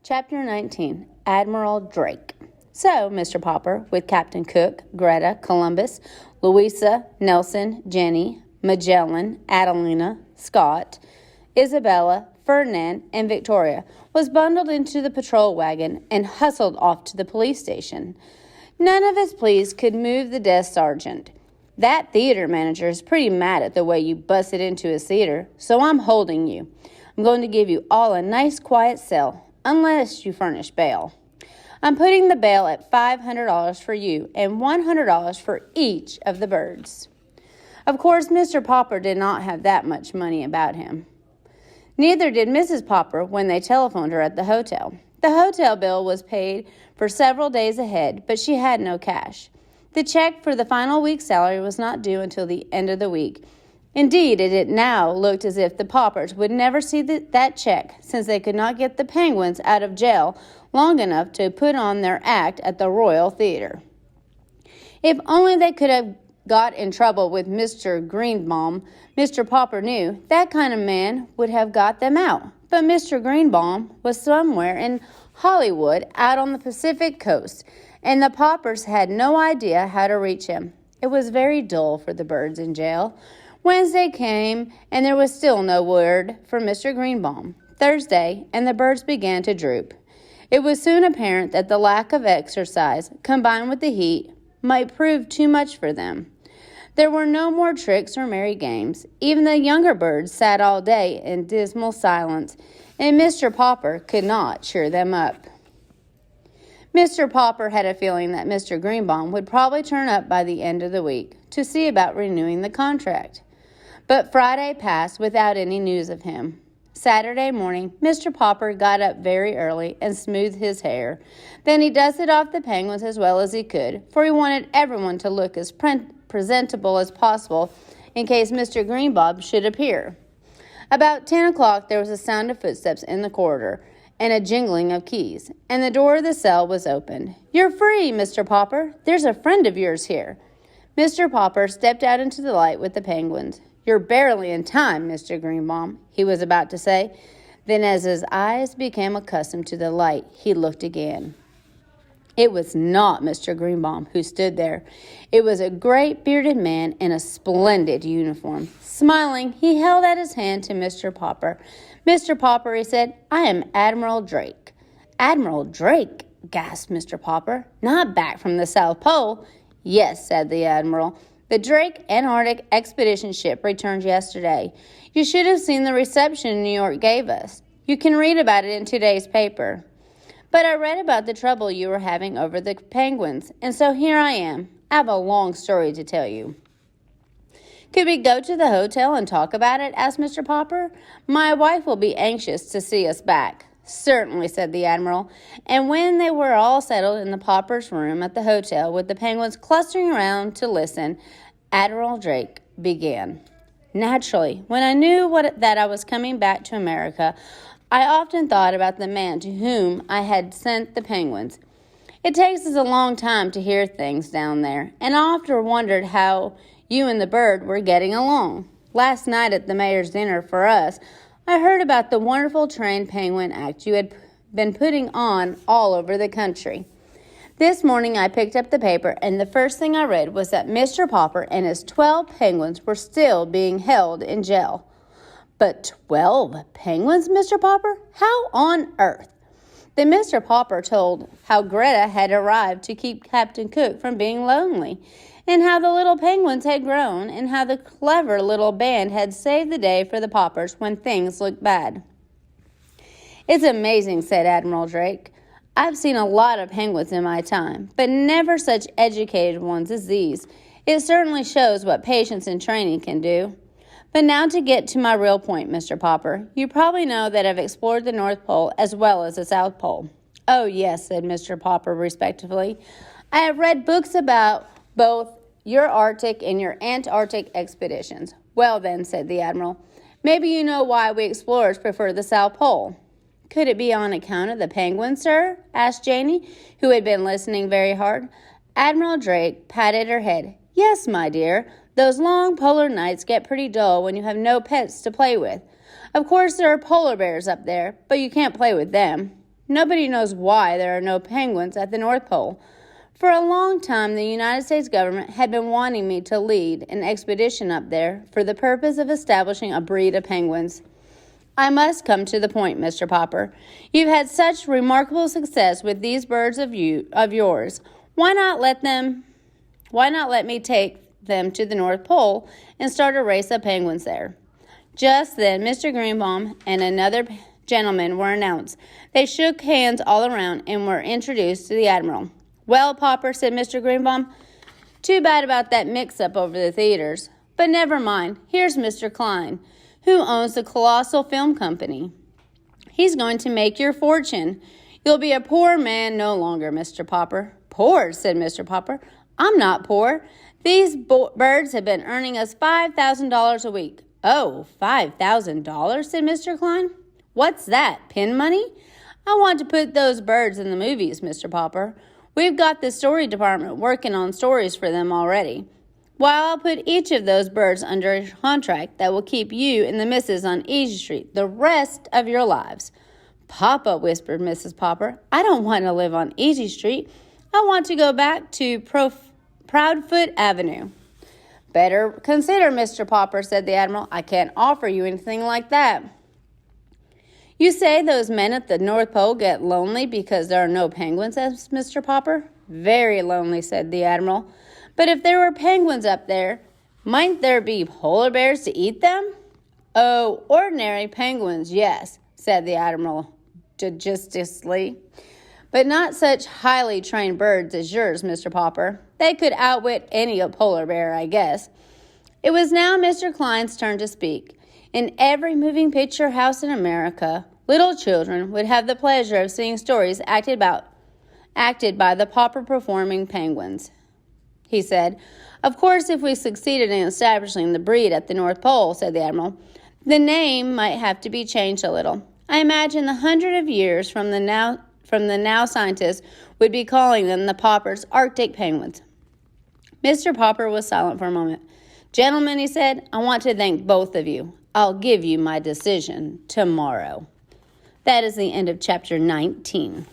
Chapter 19, Admiral Drake. So, Mr. Popper, with Captain Cook, Greta, Columbus, Louisa, Nelson, Jenny, Magellan, Adelina, Scott, Isabella, Ferdinand, and Victoria, was bundled into the patrol wagon and hustled off to the police station. None of his pleas could move the desk sergeant. That theater manager is pretty mad at the way you busted into his theater, so I'm holding you. I'm going to give you all a nice quiet cell, unless you furnish bail. I'm putting the bail at $500 for you and $100 for each of the birds. Of course, Mr. Popper did not have that much money about him. Neither did Mrs. Popper when they telephoned her at the hotel. The hotel bill was paid for several days ahead, but she had no cash. The check for the final week's salary was not due until the end of the week. Indeed, it now looked as if the Poppers would never see that check, since they could not get the Penguins out of jail long enough to put on their act at the Royal Theater. If only they could have got in trouble with Mr. Greenbaum, Mr. Popper knew that kind of man would have got them out. But Mr. Greenbaum was somewhere in Hollywood out on the Pacific coast, and the Poppers had no idea how to reach him. It was very dull for the birds in jail. Wednesday came, and there was still no word from Mr. Greenbaum. Thursday, and the birds began to droop. It was soon apparent that the lack of exercise, combined with the heat, might prove too much for them. There were no more tricks or merry games. Even the younger birds sat all day in dismal silence, and Mr. Popper could not cheer them up. Mr. Popper had a feeling that Mr. Greenbaum would probably turn up by the end of the week to see about renewing the contract. But Friday passed without any news of him. Saturday morning, Mr. Popper got up very early and smoothed his hair. Then he dusted off the Penguins as well as he could, for he wanted everyone to look as presentable as possible in case Mr. Greenbaum should appear. About 10 o'clock, there was a sound of footsteps in the corridor and a jingling of keys, and the door of the cell was opened. "You're free, Mr. Popper. There's a friend of yours here." Mr. Popper stepped out into the light with the Penguins. "You're barely in time, Mr. Greenbaum," he was about to say. Then, as his eyes became accustomed to the light, he looked again. It was not Mr. Greenbaum who stood there. It was a great bearded man in a splendid uniform. Smiling, he held out his hand to Mr. Popper. "Mr. Popper," he said, "I am Admiral Drake." "Admiral Drake?" gasped Mr. Popper. "Not back from the South Pole?" "Yes," said the Admiral. "The Drake Antarctic expedition ship returned yesterday. You should have seen the reception New York gave us. You can read about it in today's paper. But I read about the trouble you were having over the Penguins, and so here I am. I have a long story to tell you." "Could we go to the hotel and talk about it?" asked Mr. Popper. "My wife will be anxious to see us back." "Certainly," said the Admiral. And when they were all settled in the Poppers' room at the hotel, with the Penguins clustering around to listen, Admiral Drake began. "Naturally, when I knew that I was coming back to America, I often thought about the man to whom I had sent the Penguins. It takes us a long time to hear things down there, and I often wondered how you and the bird were getting along. Last night at the mayor's dinner for us, I heard about the wonderful trained penguin act you had been putting on all over the country. This morning I picked up the paper, and the first thing I read was that Mr. Popper and his 12 penguins were still being held in jail." "But 12 penguins, Mr. Popper? How on earth?" Then Mr. Popper told how Greta had arrived to keep Captain Cook from being lonely, and how the little penguins had grown, and how the clever little band had saved the day for the Poppers when things looked bad. "It's amazing," said Admiral Drake. "I've seen a lot of penguins in my time, but never such educated ones as these. It certainly shows what patience and training can do. But now to get to my real point, Mr. Popper. You probably know that I've explored the North Pole as well as the South Pole." "Oh, yes," said Mr. Popper respectfully. "I have read books about both your Arctic and your Antarctic expeditions." "Well then," said the Admiral, "maybe you know why we explorers prefer the South Pole." "Could it be on account of the penguins, sir?" asked Janie, who had been listening very hard. Admiral Drake patted her head. "Yes, my dear. Those long polar nights get pretty dull when you have no pets to play with. Of course, there are polar bears up there, but you can't play with them." Nobody knows why there are no penguins at the North Pole. For a long time, the United States government had been wanting me to lead an expedition up there for the purpose of establishing a breed of penguins. I must come to the point, Mr. Popper. You've had such remarkable success with these birds of yours. Why not let me take them to the North Pole and start a race of penguins there? Just then, Mr. Greenbaum and another gentleman were announced. They shook hands all around and were introduced to the Admiral. Well, Popper, said Mr. Greenbaum, too bad about that mix-up over the theaters. But never mind, here's Mr. Klein, who owns the colossal film company. He's going to make your fortune. You'll be a poor man no longer, Mr. Popper. Poor, said Mr. Popper. I'm not poor. These birds have been earning us $5,000 a week. Oh, $5,000, said Mr. Klein. What's that, pin money? I want to put those birds in the movies, Mr. Popper. We've got the story department working on stories for them already. Well, I'll put each of those birds under a contract that will keep you and the missus on Easy Street the rest of your lives. Papa, whispered Mrs. Popper, I don't want to live on Easy Street. I want to go back to Proudfoot Avenue. Better consider, Mr. Popper, said the Admiral. I can't offer you anything like that. You say those men at the North Pole get lonely because there are no penguins, asked Mr. Popper. Very lonely, said the Admiral. But if there were penguins up there, might there be polar bears to eat them? Oh, ordinary penguins, yes, said the Admiral judiciously. But not such highly trained birds as yours, Mr. Popper. They could outwit any polar bear, I guess. It was now Mr. Klein's turn to speak. In every moving picture house in America, little children would have the pleasure of seeing stories acted by the Popper performing penguins. He said, Of course, if we succeeded in establishing the breed at the North Pole, said the Admiral, the name might have to be changed a little. I imagine the 100 years from the now scientists would be calling them the Popper's Arctic penguins. Mr. Popper was silent for a moment. Gentlemen, he said, I want to thank both of you. I'll give you my decision tomorrow. That is the end of chapter 19.